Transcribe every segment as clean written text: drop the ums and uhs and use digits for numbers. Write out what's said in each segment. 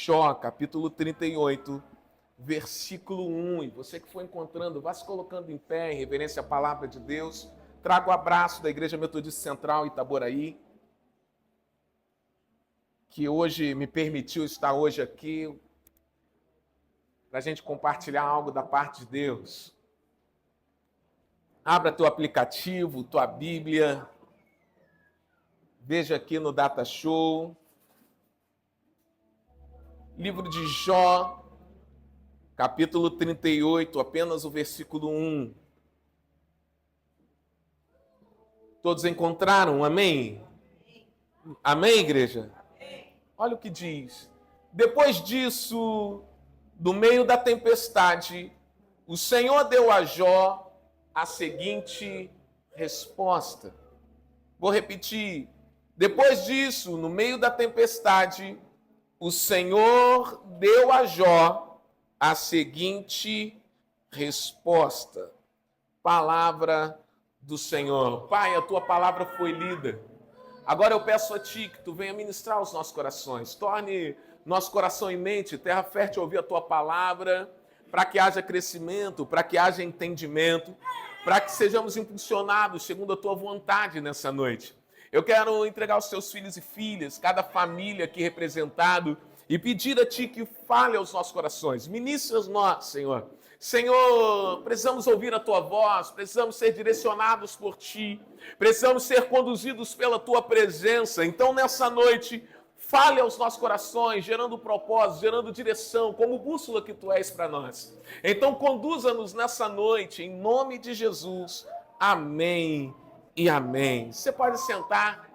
Jó, capítulo 38, versículo 1. E você que for encontrando, vá se colocando em pé em reverência à palavra de Deus. Traga o abraço da Igreja Metodista Central Itaboraí, que hoje me permitiu estar hoje aqui para a gente compartilhar algo da parte de Deus. Abra teu aplicativo, tua Bíblia, veja aqui no Data Show, livro de Jó, capítulo 38, apenas o versículo 1. Todos encontraram? Amém? Amém, igreja? Olha o que diz. Depois disso, do meio da tempestade, o Senhor deu a Jó a seguinte resposta. Vou repetir. Depois disso, no meio da tempestade, o Senhor deu a Jó a seguinte resposta. Palavra do Senhor. Pai, a tua palavra foi lida. Agora eu peço a ti que tu venha ministrar os nossos corações. Torne nosso coração e mente terra fértil a ouvir a tua palavra, para que haja crescimento, para que haja entendimento, para que sejamos impulsionados segundo a tua vontade nessa noite. Eu quero entregar os teus filhos e filhas, cada família aqui representado, e pedir a ti que fale aos nossos corações. Ministra-nos nós, Senhor. Senhor, precisamos ouvir a tua voz, precisamos ser direcionados por ti, precisamos ser conduzidos pela tua presença. Então, nessa noite, fale aos nossos corações, gerando propósito, gerando direção, como bússola que tu és para nós. Então, conduza-nos nessa noite, em nome de Jesus. Amém e amém. Você pode sentar.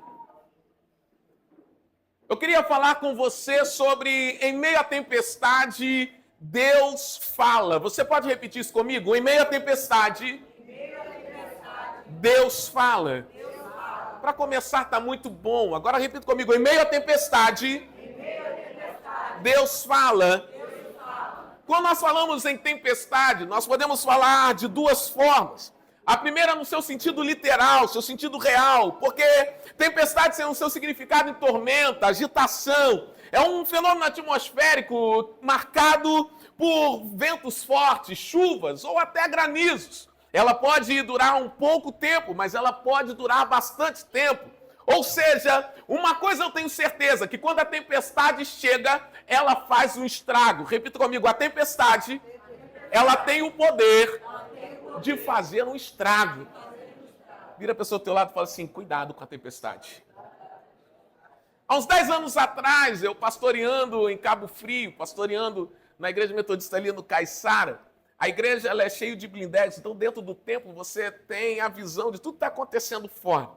Eu queria falar com você sobre, em meio à tempestade, Deus fala. Você pode repetir isso comigo? Em meio à tempestade, Deus fala. Para começar, está muito bom. Agora repita comigo. Em meio à tempestade, Deus fala. Quando nós falamos em tempestade, nós podemos falar de duas formas. A primeira no seu sentido literal, seu sentido real, porque tempestade tem o seu significado em tormenta, agitação. É um fenômeno atmosférico marcado por ventos fortes, chuvas ou até granizos. Ela pode durar um pouco tempo, mas ela pode durar bastante tempo. Ou seja, uma coisa eu tenho certeza, que quando a tempestade chega, ela faz um estrago. Repita comigo, a tempestade, ela tem o poder de fazer um estrago. Vira a pessoa do teu lado e fala assim, cuidado com a tempestade. Há uns 10 anos atrás, eu pastoreando em Cabo Frio, pastoreando na igreja metodista ali no Caiçara, a igreja ela é cheia de blindex, então dentro do templo você tem a visão de tudo que está acontecendo fora.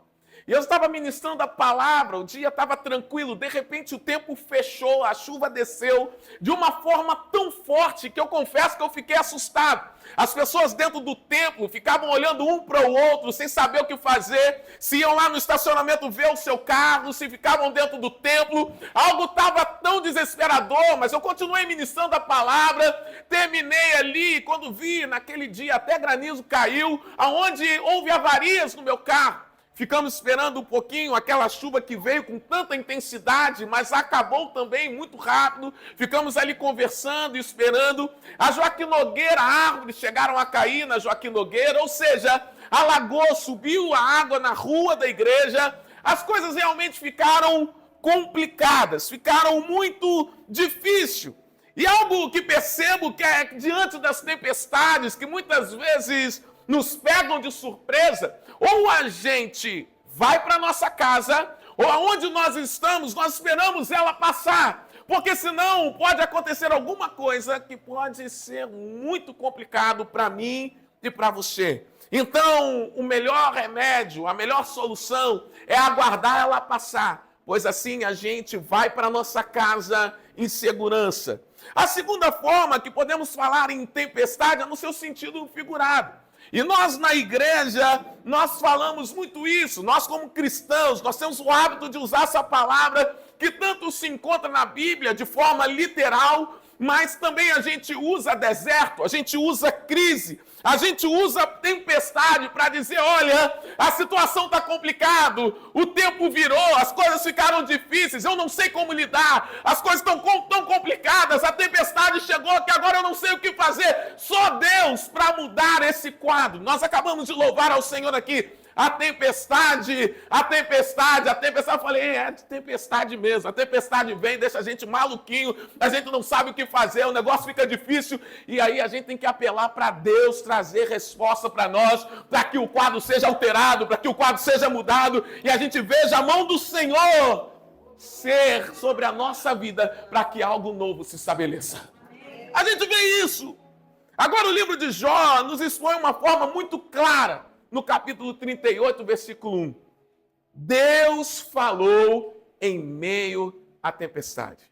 E eu estava ministrando a palavra, o dia estava tranquilo, de repente o tempo fechou, a chuva desceu de uma forma tão forte que eu confesso que eu fiquei assustado. As pessoas dentro do templo ficavam olhando um para o outro, sem saber o que fazer, se iam lá no estacionamento ver o seu carro, se ficavam dentro do templo. Algo estava tão desesperador, mas eu continuei ministrando a palavra, terminei ali, quando vi naquele dia até granizo caiu, aonde houve avarias no meu carro. Ficamos esperando um pouquinho aquela chuva que veio com tanta intensidade, mas acabou também muito rápido. Ficamos ali conversando e esperando. A Joaquim Nogueira, árvores chegaram a cair na Joaquim Nogueira, ou seja, alagou, subiu a água na rua da igreja. As coisas realmente ficaram complicadas, ficaram muito difíceis. E algo que percebo que é diante das tempestades, que muitas vezes nos pegam de surpresa, ou a gente vai para nossa casa, ou aonde nós estamos, nós esperamos ela passar, porque senão pode acontecer alguma coisa que pode ser muito complicado para mim e para você. Então, o melhor remédio, a melhor solução é aguardar ela passar, pois assim a gente vai para nossa casa em segurança. A segunda forma que podemos falar em tempestade é no seu sentido figurado. E nós, na igreja, nós falamos muito isso. Nós, como cristãos, nós temos o hábito de usar essa palavra que tanto se encontra na Bíblia de forma literal, mas também a gente usa deserto, a gente usa crise, a gente usa tempestade para dizer, olha, a situação está complicada, o tempo virou, as coisas ficaram difíceis, eu não sei como lidar, as coisas estão tão complicadas, a tempestade chegou que agora eu não sei o que fazer. Só Deus para mudar esse quadro. Nós acabamos de louvar ao Senhor aqui. A tempestade, eu falei, é de tempestade mesmo, a tempestade vem, deixa a gente maluquinho, a gente não sabe o que fazer, o negócio fica difícil, e aí a gente tem que apelar para Deus trazer resposta para nós, para que o quadro seja alterado, para que o quadro seja mudado, e a gente veja a mão do Senhor ser sobre a nossa vida, para que algo novo se estabeleça. A gente vê isso. Agora o livro de Jó nos expõe uma forma muito clara, no capítulo 38, versículo 1. Deus falou em meio à tempestade.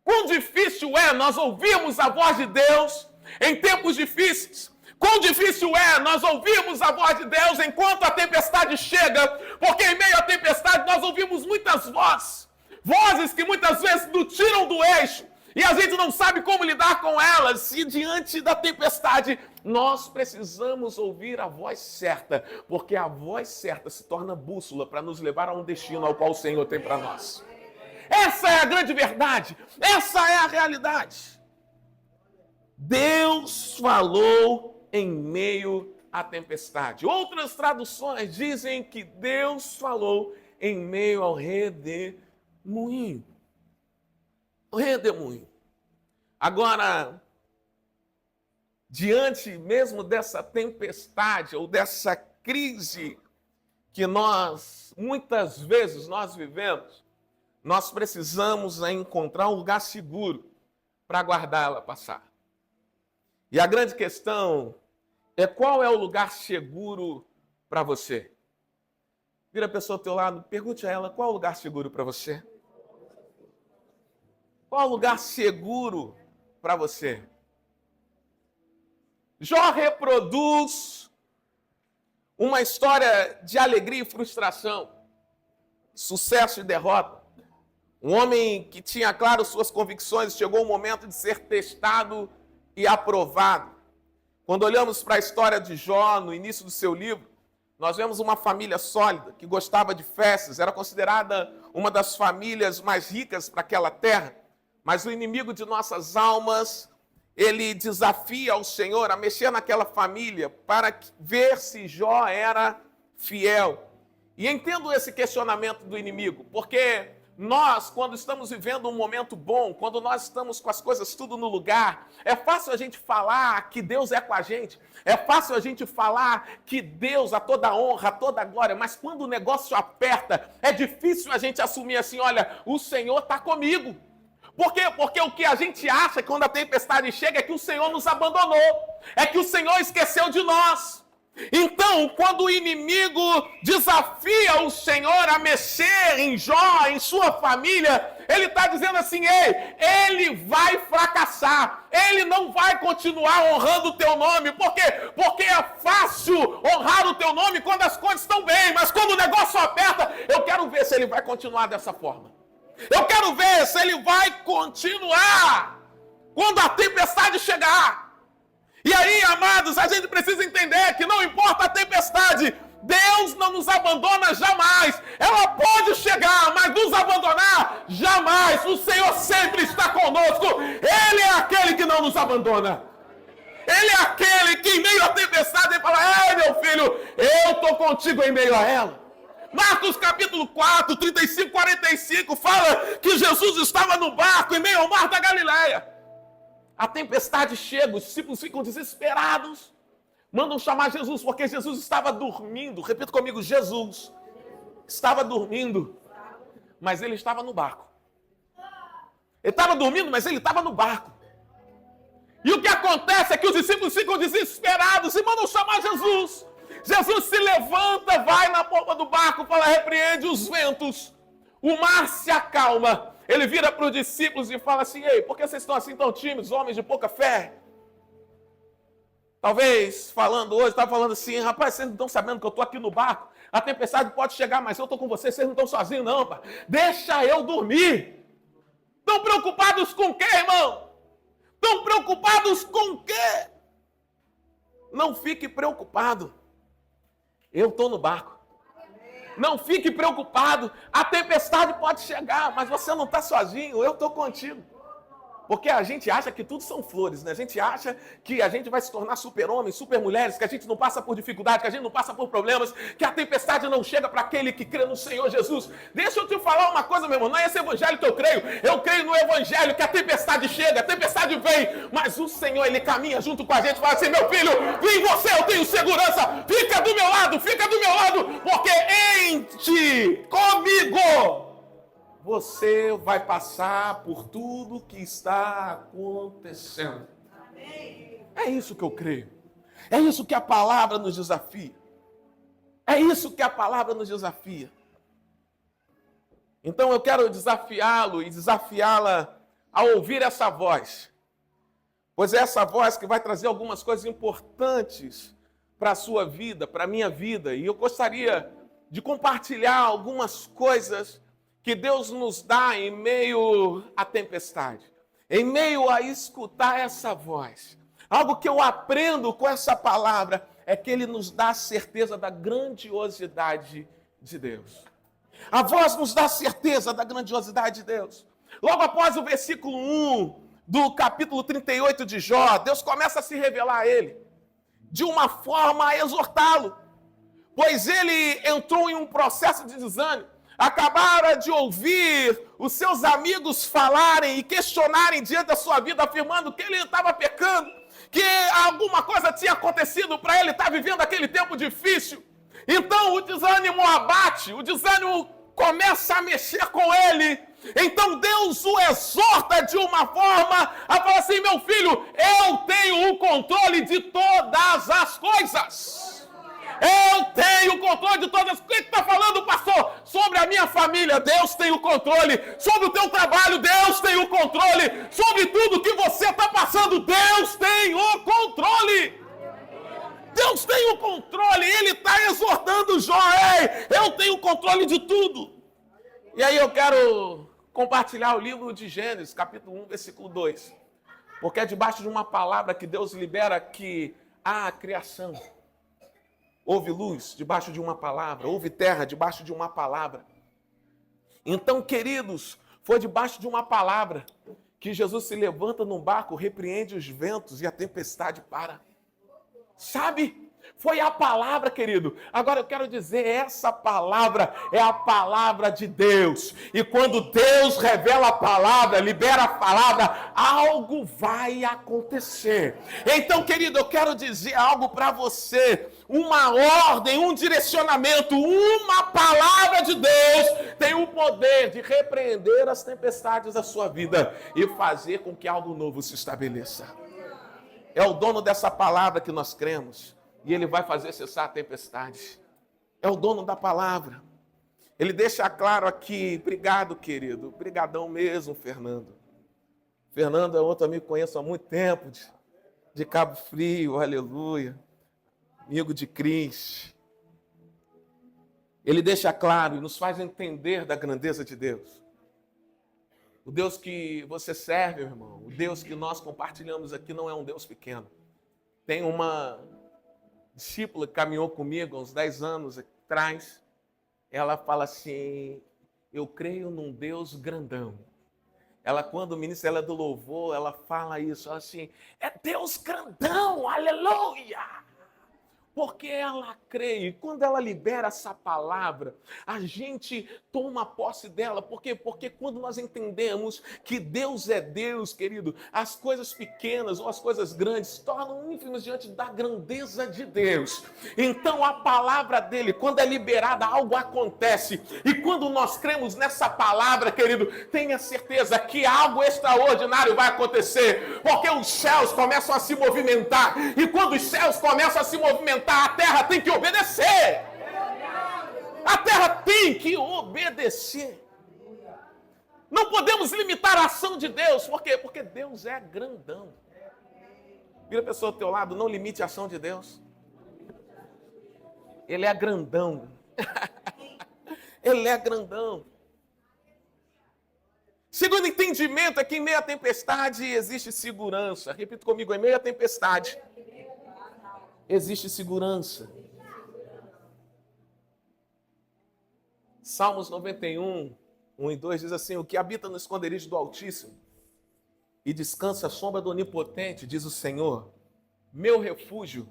Quão difícil é nós ouvirmos a voz de Deus em tempos difíceis. Quão difícil é nós ouvirmos a voz de Deus enquanto a tempestade chega, porque em meio à tempestade nós ouvimos muitas vozes. Vozes que muitas vezes nos tiram do eixo. E a gente não sabe como lidar com elas. E diante da tempestade, nós precisamos ouvir a voz certa. Porque a voz certa se torna bússola para nos levar a um destino ao qual o Senhor tem para nós. Essa é a grande verdade. Essa é a realidade. Deus falou em meio à tempestade. Outras traduções dizem que Deus falou em meio ao redemoinho. O redemoinho. Agora, diante mesmo dessa tempestade ou dessa crise que muitas vezes nós vivemos, nós precisamos encontrar um lugar seguro para aguardar ela passar. E a grande questão é qual é o lugar seguro para você? Vira a pessoa ao teu lado, pergunte a ela qual é o lugar seguro para você? Qual o lugar seguro para você? Jó reproduz uma história de alegria e frustração, sucesso e derrota. Um homem que tinha claro suas convicções, chegou o momento de ser testado e aprovado. Quando olhamos para a história de Jó, no início do seu livro, nós vemos uma família sólida, que gostava de festas, era considerada uma das famílias mais ricas para aquela terra. Mas o inimigo de nossas almas, ele desafia o Senhor a mexer naquela família para ver se Jó era fiel. E entendo esse questionamento do inimigo, porque nós, quando estamos vivendo um momento bom, quando nós estamos com as coisas tudo no lugar, é fácil a gente falar que Deus é com a gente, é fácil a gente falar que Deus, a toda honra, a toda glória, mas quando o negócio aperta, é difícil a gente assumir assim, olha, o Senhor está comigo. Por quê? Porque o que a gente acha quando a tempestade chega é que o Senhor nos abandonou, é que o Senhor esqueceu de nós. Então, quando o inimigo desafia o Senhor a mexer em Jó, em sua família, ele está dizendo assim, ei, ele vai fracassar, ele não vai continuar honrando o teu nome. Por quê? Porque é fácil honrar o teu nome quando as coisas estão bem, mas quando o negócio aperta, eu quero ver se ele vai continuar dessa forma. Eu quero ver se ele vai continuar quando a tempestade chegar. E aí, amados, a gente precisa entender que não importa a tempestade, Deus não nos abandona jamais. Ela pode chegar, mas nos abandonar jamais. O Senhor sempre está conosco. Ele é aquele que não nos abandona. Ele é aquele que em meio à tempestade ele fala, ei meu filho, eu estou contigo em meio a ela. Marcos capítulo 4, 35, 45, fala que Jesus estava no barco em meio ao mar da Galileia. A tempestade chega, os discípulos ficam desesperados, mandam chamar Jesus, porque Jesus estava dormindo. Repita comigo, Jesus estava dormindo, mas ele estava no barco. Ele estava dormindo, mas ele estava no barco. E o que acontece é que os discípulos ficam desesperados e mandam chamar Jesus. Jesus se levanta, vai na polpa do barco, fala, repreende os ventos. O mar se acalma. Ele vira para os discípulos e fala assim, ei, por que vocês estão assim tão tímidos, homens de pouca fé? Talvez falando hoje, estava falando assim, rapaz, vocês não estão sabendo que eu estou aqui no barco, a tempestade pode chegar, mas eu estou com vocês, vocês não estão sozinhos não, rapaz. Deixa eu dormir. Estão preocupados com o quê, irmão? Estão preocupados com o quê? Não fique preocupado. Eu estou no barco. Não fique preocupado. A tempestade pode chegar, mas você não está sozinho. Eu estou contigo. Porque a gente acha que tudo são flores, né? A gente acha que a gente vai se tornar super-homens, super-mulheres, que a gente não passa por dificuldade, que a gente não passa por problemas, que a tempestade não chega para aquele que crê no Senhor Jesus. Deixa eu te falar uma coisa, meu irmão. Não é esse evangelho que eu creio. Eu creio no evangelho que a tempestade chega, a tempestade vem, mas o Senhor, Ele caminha junto com a gente e fala assim, meu filho, vem você, eu tenho segurança. Fica do meu lado, porque em ti, comigo, você vai passar por tudo que está acontecendo. É isso que eu creio. É isso que a palavra nos desafia. É isso que a palavra nos desafia. Então eu quero desafiá-lo e desafiá-la a ouvir essa voz. Pois é essa voz que vai trazer algumas coisas importantes para a sua vida, para a minha vida. E eu gostaria de compartilhar algumas coisas que Deus nos dá em meio à tempestade, em meio a escutar essa voz. Algo que eu aprendo com essa palavra é que Ele nos dá a certeza da grandiosidade de Deus. A voz nos dá a certeza da grandiosidade de Deus. Logo após o versículo 1 do capítulo 38 de Jó, Deus começa a se revelar a ele, de uma forma a exortá-lo, pois ele entrou em um processo de desânimo. Acabara de ouvir os seus amigos falarem e questionarem diante da sua vida, afirmando que ele estava pecando, que alguma coisa tinha acontecido para ele estar vivendo aquele tempo difícil. Então o desânimo abate, o desânimo começa a mexer com ele. Então Deus o exorta de uma forma a falar assim, meu filho, eu tenho o controle de todas as coisas. Eu tenho o controle de todas as coisas. O que está falando, pastor? Sobre a minha família, Deus tem o controle. Sobre o teu trabalho, Deus tem o controle. Sobre tudo que você está passando, Deus tem o controle. Deus tem o controle. Ele está exortando Jó. Ei, eu tenho o controle de tudo. E aí eu quero compartilhar o livro de Gênesis, capítulo 1, versículo 2. Porque é debaixo de uma palavra que Deus libera que há a criação. Houve luz debaixo de uma palavra, houve terra debaixo de uma palavra. Então, queridos, foi debaixo de uma palavra que Jesus se levanta num barco, repreende os ventos e a tempestade para. Sabe? Foi a palavra, querido. Agora eu quero dizer, essa palavra é a palavra de Deus. E quando Deus revela a palavra, libera a palavra, algo vai acontecer. Então, querido, eu quero dizer algo para você. Uma ordem, um direcionamento, uma palavra de Deus tem o poder de repreender as tempestades da sua vida e fazer com que algo novo se estabeleça. É o dono dessa palavra que nós cremos. E Ele vai fazer cessar a tempestade. É o dono da palavra. Ele deixa claro aqui, obrigado, querido. Obrigadão mesmo, Fernando. Fernando é outro amigo que conheço há muito tempo, de Cabo Frio, aleluia. Amigo de Cris. Ele deixa claro e nos faz entender da grandeza de Deus. O Deus que você serve, meu irmão, o Deus que nós compartilhamos aqui não é um Deus pequeno. Tem uma discípula que caminhou comigo há uns 10 anos atrás, ela fala assim, eu creio num Deus grandão. Ela, quando ministra, ela é do louvor, ela fala isso, ela assim, é Deus grandão, aleluia! Porque ela crê, e quando ela libera essa palavra, a gente toma posse dela. Por quê? Porque quando nós entendemos que Deus é Deus, querido, as coisas pequenas ou as coisas grandes se tornam ínfimas diante da grandeza de Deus. Então a palavra dele, quando é liberada, algo acontece. E quando nós cremos nessa palavra, querido, tenha certeza que algo extraordinário vai acontecer. Porque os céus começam a se movimentar. E quando os céus começam a se movimentar, a terra tem que obedecer. A terra tem que obedecer. Não podemos limitar a ação de Deus. Por quê? Porque Deus é grandão. Vira a pessoa ao teu lado, não limite a ação de Deus. Ele é grandão. Ele é grandão. Segundo entendimento é que em meio à tempestade existe segurança. Repita comigo, em meio à tempestade existe segurança. Salmos 91, 1 e 2 diz assim: o que habita no esconderijo do Altíssimo e descansa à sombra do Onipotente, diz o Senhor, meu refúgio,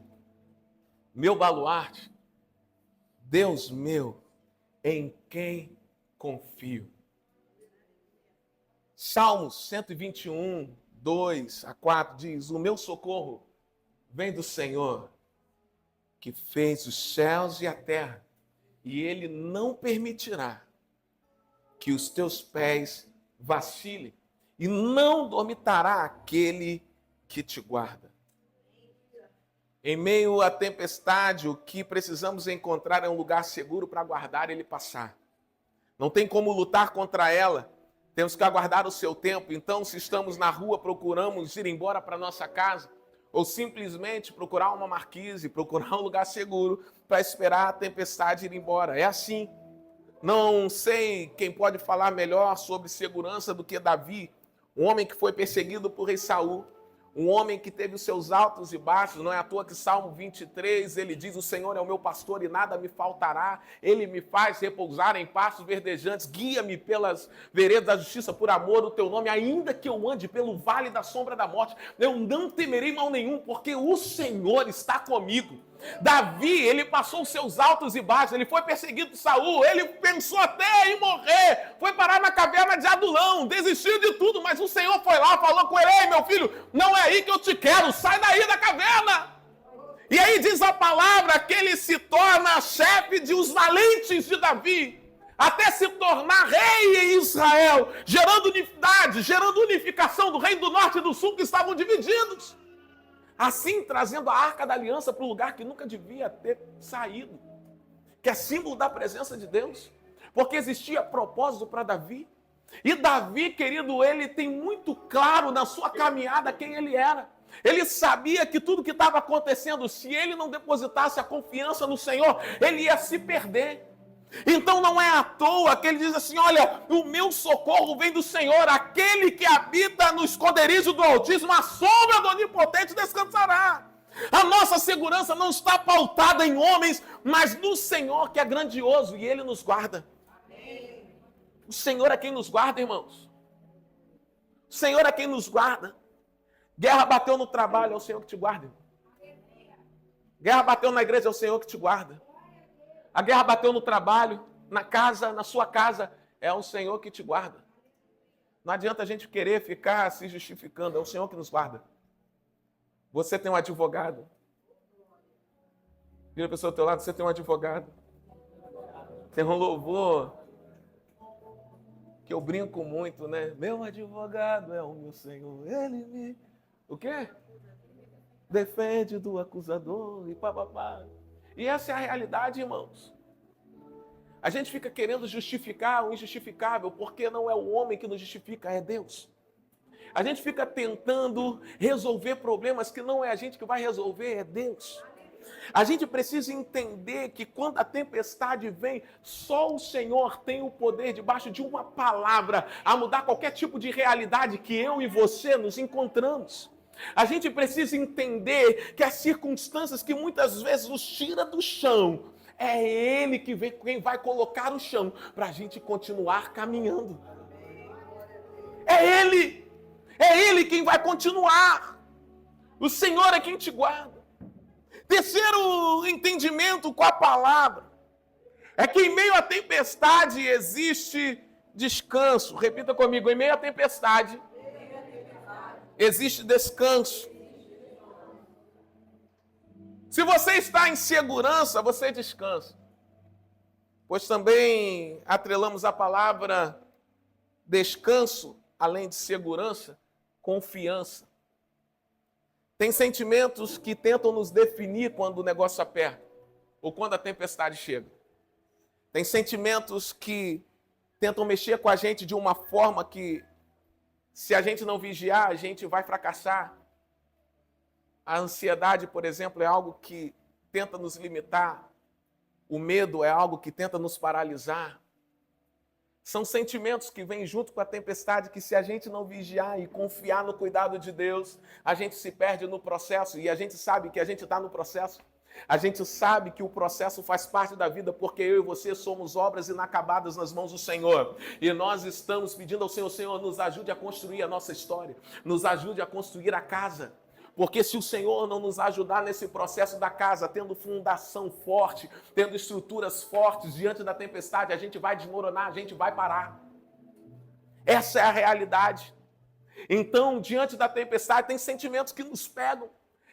meu baluarte, Deus meu, em quem confio. Salmos 121, 2 a 4 diz: o meu socorro vem do Senhor, que fez os céus e a terra, e ele não permitirá que os teus pés vacilem, e não dormitará aquele que te guarda. Em meio à tempestade, o que precisamos encontrar é um lugar seguro para aguardar ele passar. Não tem como lutar contra ela, temos que aguardar o seu tempo. Então, se estamos na rua, procuramos ir embora para nossa casa, ou simplesmente procurar uma marquise, procurar um lugar seguro para esperar a tempestade ir embora. É assim. Não sei quem pode falar melhor sobre segurança do que Davi, um homem que foi perseguido por rei Saul, um homem que teve os seus altos e baixos. Não é à toa que Salmo 23, ele diz: o Senhor é o meu pastor e nada me faltará, ele me faz repousar em pastos verdejantes, guia-me pelas veredas da justiça por amor do teu nome, ainda que eu ande pelo vale da sombra da morte, eu não temerei mal nenhum, porque o Senhor está comigo. Davi, ele passou os seus altos e baixos, ele foi perseguido por Saul, ele pensou até em morrer, foi parar na caverna de Adulão, desistiu de tudo, mas o Senhor foi lá, falou com ele: ei, meu filho, não é aí que eu te quero, sai daí da caverna. E aí diz a palavra que ele se torna chefe de os valentes de Davi, até se tornar rei em Israel, gerando unidade, gerando unificação do reino do norte e do sul que estavam divididos. Assim, trazendo a arca da aliança para o lugar que nunca devia ter saído, que é símbolo da presença de Deus, porque existia propósito para Davi. E Davi, querido, ele tem muito claro na sua caminhada quem ele era. Ele sabia que tudo que estava acontecendo, se ele não depositasse a confiança no Senhor, ele ia se perder. Então não é à toa que ele diz assim: olha, o meu socorro vem do Senhor, aquele que habita no esconderijo do Altíssimo, a sombra do Onipotente descansará. A nossa segurança não está pautada em homens, mas no Senhor, que é grandioso, e ele nos guarda. O Senhor é quem nos guarda, irmãos. O Senhor é quem nos guarda. Guerra bateu no trabalho, é o Senhor que te guarda. Guerra bateu na igreja, é o Senhor que te guarda. A guerra bateu no trabalho, na casa, na sua casa, é o Senhor que te guarda. Não adianta a gente querer ficar se justificando, é o Senhor que nos guarda. Você tem um advogado. Vira a pessoa ao teu lado, você tem um advogado. Tem um louvor que eu brinco muito, né? Meu advogado é o meu Senhor, ele me... O quê? Defende do acusador e papapá. E essa é a realidade, irmãos. A gente fica querendo justificar o injustificável, porque não é o homem que nos justifica, é Deus. A gente fica tentando resolver problemas que não é a gente que vai resolver, é Deus. A gente precisa entender que quando a tempestade vem, só o Senhor tem o poder, debaixo de uma palavra, a mudar qualquer tipo de realidade que eu e você nos encontramos. A gente precisa entender que as circunstâncias que muitas vezes nos tira do chão, é Ele que vem, quem vai colocar o chão para a gente continuar caminhando. É Ele quem vai continuar. O Senhor é quem te guarda. Terceiro entendimento com a palavra é que em meio à tempestade existe descanso. Repita comigo, em meio à tempestade existe descanso. Se você está em segurança, você descansa. Pois também atrelamos a palavra descanso, além de segurança, confiança. Tem sentimentos que tentam nos definir quando o negócio aperta, ou quando a tempestade chega. Tem sentimentos que tentam mexer com a gente de uma forma que, se a gente não vigiar, a gente vai fracassar. A ansiedade, por exemplo, é algo que tenta nos limitar. O medo é algo que tenta nos paralisar. São sentimentos que vêm junto com a tempestade que, se a gente não vigiar e confiar no cuidado de Deus, a gente se perde no processo. E a gente sabe que a gente está no processo. A gente sabe que o processo faz parte da vida, porque eu e você somos obras inacabadas nas mãos do Senhor. E nós estamos pedindo ao Senhor: Senhor, nos ajude a construir a nossa história. Nos ajude a construir a casa. Porque se o Senhor não nos ajudar nesse processo da casa, tendo fundação forte, tendo estruturas fortes diante da tempestade, a gente vai desmoronar, a gente vai parar. Essa é a realidade. Então, diante da tempestade, tem sentimentos que nos pegam.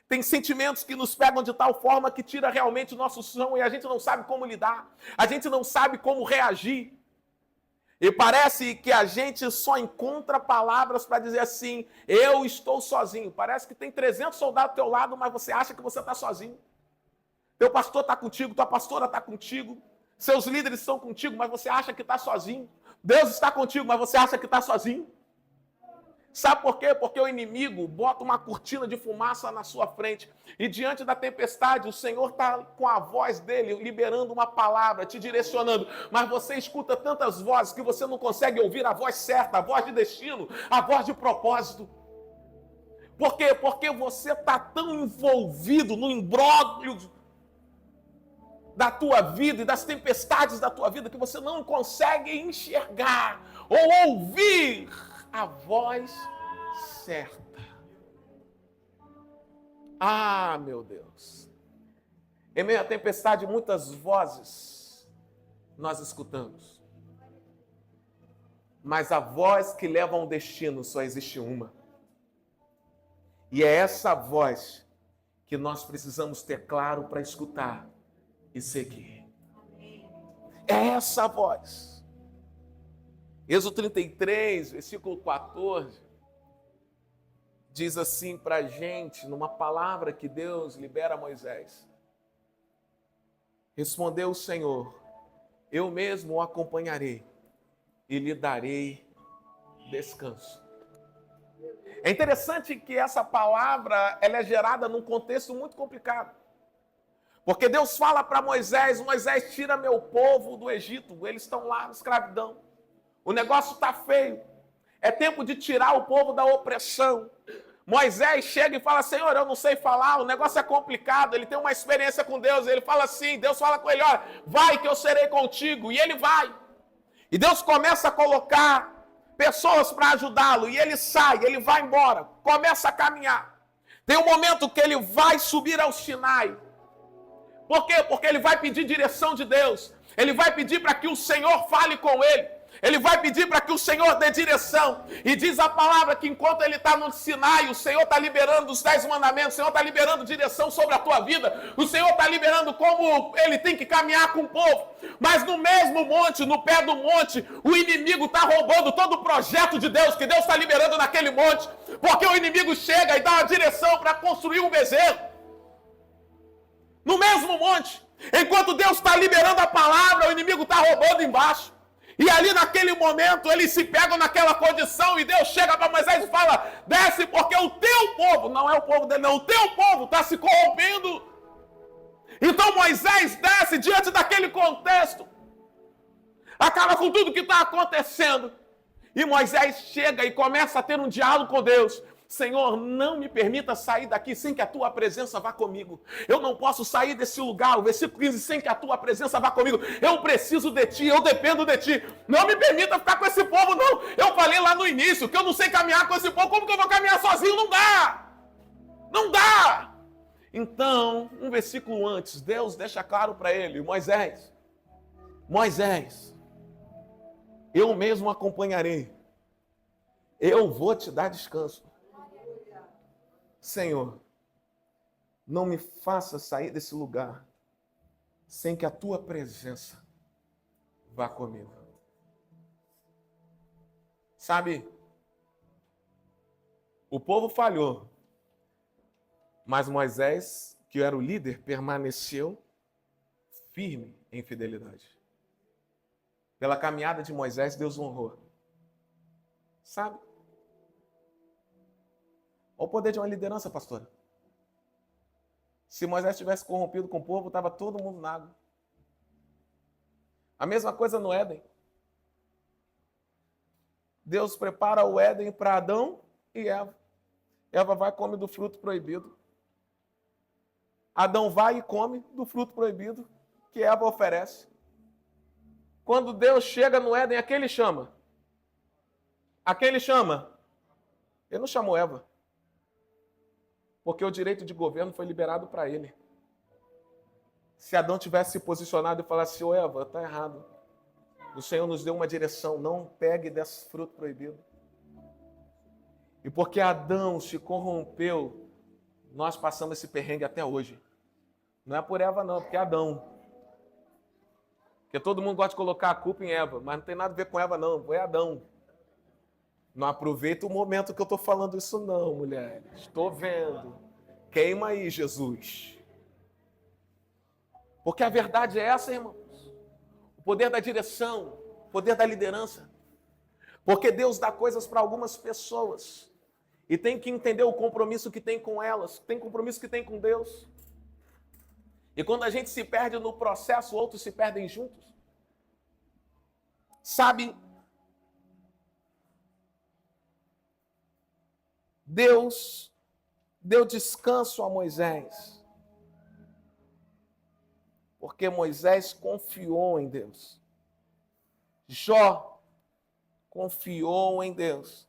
Tem sentimentos que nos pegam de tal forma que tira realmente o nosso chão e a gente não sabe como lidar. A gente não sabe como reagir. E parece que a gente só encontra palavras para dizer assim: eu estou sozinho. Parece que tem 300 soldados ao teu lado, mas você acha que você está sozinho. Teu pastor está contigo, tua pastora está contigo, seus líderes estão contigo, mas você acha que está sozinho. Deus está contigo, mas você acha que está sozinho. Sabe por quê? Porque o inimigo bota uma cortina de fumaça na sua frente. E diante da tempestade, o Senhor está com a voz dele, liberando uma palavra, te direcionando. Mas você escuta tantas vozes que você não consegue ouvir a voz certa, a voz de destino, a voz de propósito. Por quê? Porque você está tão envolvido no imbróglio da tua vida e das tempestades da tua vida que você não consegue enxergar ou ouvir a voz certa. Ah, meu Deus. Em meio à tempestade, muitas vozes nós escutamos. Mas a voz que leva a um destino só existe uma. E é essa voz que nós precisamos ter claro para escutar e seguir. É essa voz. Êxodo 33, versículo 14, diz assim para a gente, numa palavra que Deus libera a Moisés. Respondeu o Senhor: eu mesmo o acompanharei e lhe darei descanso. É interessante que essa palavra ela é gerada num contexto muito complicado. Porque Deus fala para Moisés: Moisés, tira meu povo do Egito, eles estão lá na escravidão. O negócio está feio. É tempo de tirar o povo da opressão. Moisés chega e fala: Senhor, eu não sei falar, o negócio é complicado. Ele tem uma experiência com Deus. Ele fala assim, Deus fala com ele: olha, vai que eu serei contigo. E ele vai. E Deus começa a colocar pessoas para ajudá-lo. E ele sai, ele vai embora. Começa a caminhar. Tem um momento que ele vai subir ao Sinai. Por quê? Porque ele vai pedir direção de Deus. Ele vai pedir para que o Senhor fale com ele. Ele vai pedir para que o Senhor dê direção. E diz a palavra que enquanto ele está no Sinai, o Senhor está liberando os 10 mandamentos, o Senhor está liberando direção sobre a tua vida, o Senhor está liberando como ele tem que caminhar com o povo. Mas no mesmo monte, no pé do monte, o inimigo está roubando todo o projeto de Deus, que Deus está liberando naquele monte. Porque o inimigo chega e dá uma direção para construir um bezerro. No mesmo monte. Enquanto Deus está liberando a palavra, o inimigo está roubando embaixo. E ali naquele momento eles se pegam naquela condição e Deus chega para Moisés e fala: desce porque o teu povo, não é o povo dele não, o teu povo está se corrompendo. Então Moisés desce diante daquele contexto, acaba com tudo que está acontecendo. E Moisés chega e começa a ter um diálogo com Deus. Senhor, não me permita sair daqui sem que a tua presença vá comigo. Eu não posso sair desse lugar, o versículo 15, sem que a tua presença vá comigo. Eu preciso de ti, eu dependo de ti. Não me permita ficar com esse povo, não. Eu falei lá no início que eu não sei caminhar com esse povo. Como que eu vou caminhar sozinho? Não dá. Não dá. Então, um versículo antes, Deus deixa claro para ele: Moisés, eu mesmo acompanharei. Eu vou te dar descanso. Senhor, não me faça sair desse lugar sem que a tua presença vá comigo. Sabe, o povo falhou, mas Moisés, que era o líder, permaneceu firme em fidelidade. Pela caminhada de Moisés, Deus honrou. Sabe? Olha o poder de uma liderança, pastora. Se Moisés tivesse corrompido com o povo, estava todo mundo na água. A mesma coisa no Éden. Deus prepara o Éden para Adão e Eva. Eva vai e come do fruto proibido. Adão vai e come do fruto proibido que Eva oferece. Quando Deus chega no Éden, a quem ele chama? A quem ele chama? Ele não chamou Eva. Porque o direito de governo foi liberado para ele. Se Adão tivesse se posicionado e falasse, ô Eva, está errado. O Senhor nos deu uma direção, não pegue desse fruto proibido. E porque Adão se corrompeu, nós passamos esse perrengue até hoje. Não é por Eva não, é porque é Adão. Porque todo mundo gosta de colocar a culpa em Eva, mas não tem nada a ver com Eva não, foi Adão. Não aproveita o momento que eu estou falando isso não, mulheres. Estou vendo. Queima aí, Jesus. Porque a verdade é essa, irmãos. O poder da direção, o poder da liderança. Porque Deus dá coisas para algumas pessoas. E tem que entender o compromisso que tem com elas. Tem compromisso que tem com Deus. E quando a gente se perde no processo, outros se perdem juntos. Sabe? Deus deu descanso a Moisés, porque Moisés confiou em Deus. Jó confiou em Deus,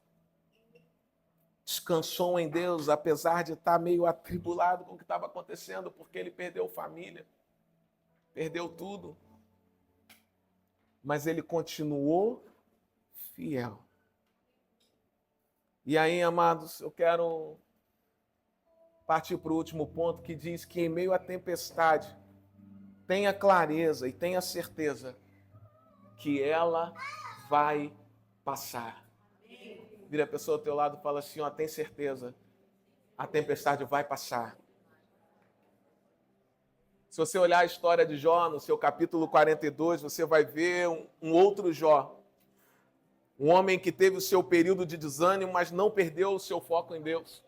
descansou em Deus, apesar de estar meio atribulado com o que estava acontecendo, porque ele perdeu família, perdeu tudo, mas ele continuou fiel. E aí, amados, eu quero partir para o último ponto que diz que em meio à tempestade, tenha clareza e tenha certeza que ela vai passar. Vira a pessoa ao teu lado e fala assim, ó, tem certeza, a tempestade vai passar. Se você olhar a história de Jó, no seu capítulo 42, você vai ver um outro Jó. Um homem que teve o seu período de desânimo, mas não perdeu o seu foco em Deus.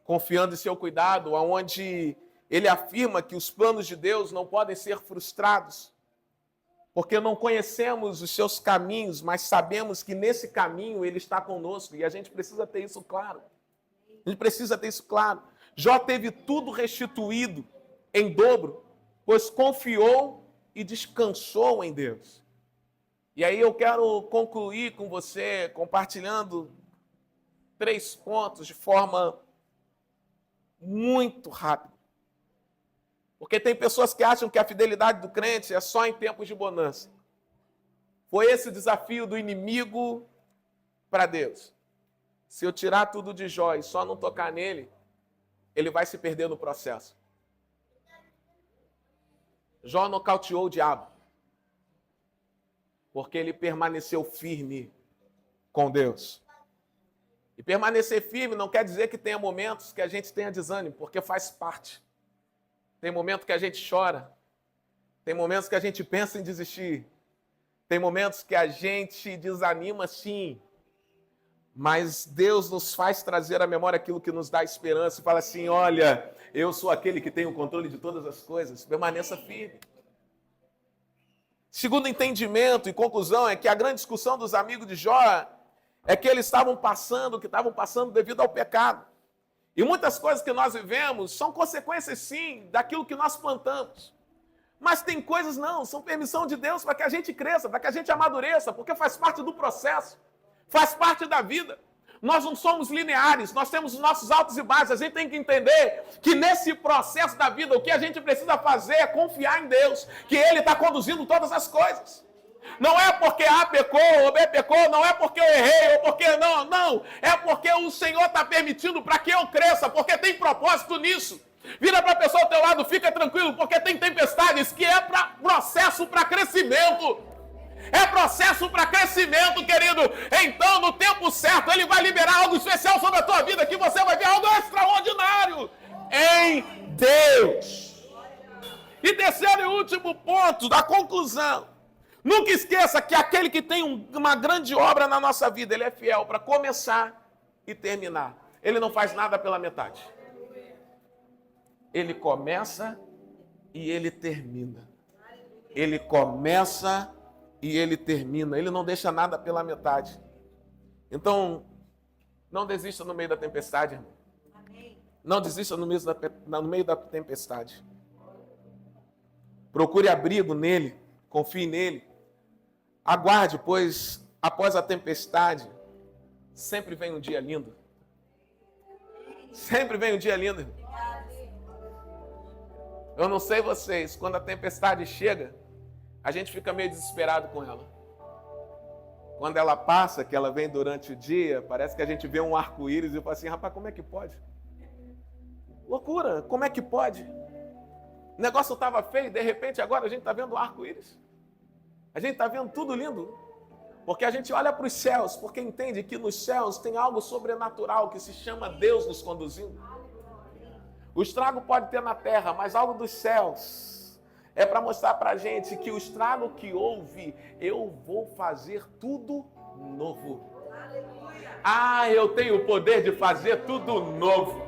Confiando em seu cuidado, onde ele afirma que os planos de Deus não podem ser frustrados, porque não conhecemos os seus caminhos, mas sabemos que nesse caminho ele está conosco, e a gente precisa ter isso claro. A gente precisa ter isso claro. Jó teve tudo restituído em dobro, pois confiou e descansou em Deus. E aí eu quero concluir com você, compartilhando 3 pontos de forma muito rápida. Porque tem pessoas que acham que a fidelidade do crente é só em tempos de bonança. Foi esse o desafio do inimigo para Deus. Se eu tirar tudo de Jó e só não tocar nele, ele vai se perder no processo. Jó nocauteou o diabo, porque ele permaneceu firme com Deus. E permanecer firme não quer dizer que tenha momentos que a gente tenha desânimo, porque faz parte. Tem momentos que a gente chora, tem momentos que a gente pensa em desistir, tem momentos que a gente desanima sim, mas Deus nos faz trazer à memória aquilo que nos dá esperança e fala assim, olha, eu sou aquele que tem o controle de todas as coisas, permaneça firme. Segundo entendimento e conclusão é que a grande discussão dos amigos de Jó é que eles estavam passando, devido ao pecado. E muitas coisas que nós vivemos são consequências, sim, daquilo que nós plantamos. Mas tem coisas não, são permissão de Deus para que a gente cresça, para que a gente amadureça, porque faz parte do processo, faz parte da vida. Nós não somos lineares, nós temos os nossos altos e baixos. A gente tem que entender que nesse processo da vida, o que a gente precisa fazer é confiar em Deus, que Ele está conduzindo todas as coisas. Não é porque A pecou ou B pecou, não é porque eu errei ou porque não. É porque o Senhor está permitindo para que eu cresça, porque tem propósito nisso. Vira para a pessoa ao teu lado, fica tranquilo, porque tem tempestades que é para processo para crescimento. É processo para crescimento, querido. Então, no tempo certo, Ele vai liberar algo especial sobre a tua vida, que você vai ver algo extraordinário em Deus. E terceiro e último ponto da conclusão. Nunca esqueça que aquele que tem uma grande obra na nossa vida, ele é fiel para começar e terminar. Ele não faz nada pela metade. Ele começa e ele termina. Ele começa e ele termina. Ele não deixa nada pela metade. Então, não desista no meio da tempestade, irmão. Não desista no meio da tempestade. Procure abrigo nele, confie nele. Aguarde, pois após a tempestade, sempre vem um dia lindo. Sempre vem um dia lindo. Eu não sei vocês, quando a tempestade chega, a gente fica meio desesperado com ela. Quando ela passa, que ela vem durante o dia, parece que a gente vê um arco-íris e fala assim, rapaz, como é que pode? Loucura, como é que pode? O negócio estava feio, de repente agora a gente está vendo o arco-íris. A gente está vendo tudo lindo. Porque a gente olha para os céus, porque entende que nos céus tem algo sobrenatural que se chama Deus nos conduzindo. O estrago pode ter na terra, mas algo dos céus é para mostrar para a gente que o estrago que houve, eu vou fazer tudo novo. Ah, eu tenho o poder de fazer tudo novo.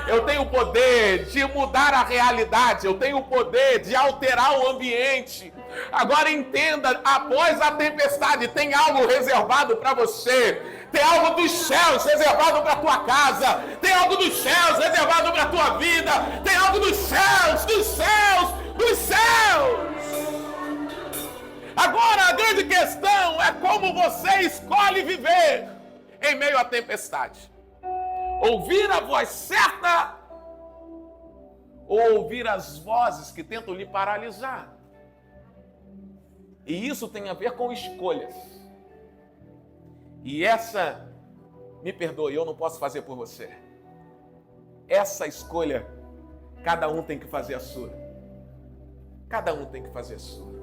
Eu tenho o poder de mudar a realidade. Eu tenho o poder de alterar o ambiente. Agora entenda, após a tempestade tem algo reservado para você. Tem algo dos céus reservado para a tua casa. Tem algo dos céus reservado para a tua vida. Tem algo dos céus, dos céus, dos céus. Agora a grande questão é como você escolhe viver em meio à tempestade. Ouvir a voz certa ou ouvir as vozes que tentam lhe paralisar. E isso tem a ver com escolhas. E essa, me perdoe, eu não posso fazer por você. Essa escolha, cada um tem que fazer a sua. Cada um tem que fazer a sua.